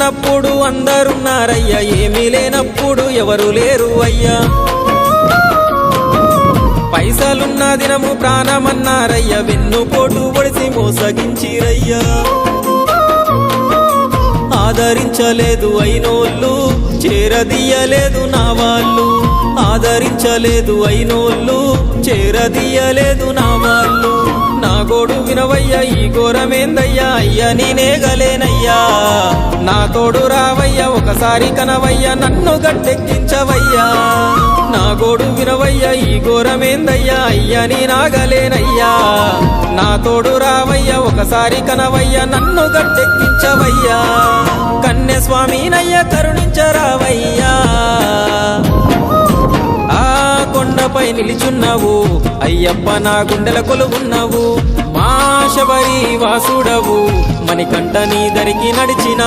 ఉన్నప్పుడు అందరున్నారయ్యా, ఏమీ లేనప్పుడు ఎవరు లేరు అయ్యా. పైసలున్న దినము ప్రాణమన్నారయ్యా, వెన్నుపోటు పొడిసి మోసగించిరయ్యా. ఆదరించలేదు అయినోళ్ళు, చేరదీయలేదు నా వాళ్ళు. ఆదరించలేదు అయినోళ్ళు, చేరదీయలేదు నా వాళ్ళు. నా గోడు వినవయ్యా, ఈ ఘోరమేందయ్యా, అయ్యా నేనేగలేనయ్యా. నా తోడు రావయ్యా, ఒకసారి కనవయ్యా, నన్ను గట్టెక్కించవయ్యా. నా గోడు వినవయ్యా, ఈ ఘోరమేందయ్యా, అయ్యా నేనాగలేనయ్యా. నా తోడు రావయ్యా, ఒకసారి కనవయ్యా, నన్ను గట్టెక్కించవయ్యా. కన్యస్వామినయ్యా కరుణించరావయ్యా. ఆ కొండపై నిలిచున్నావు అయ్యప్ప, నా గుండెల కొలువున్నావు. మా శబరి వాసుడవు, మణికంఠ నీ దరికి నడిచిన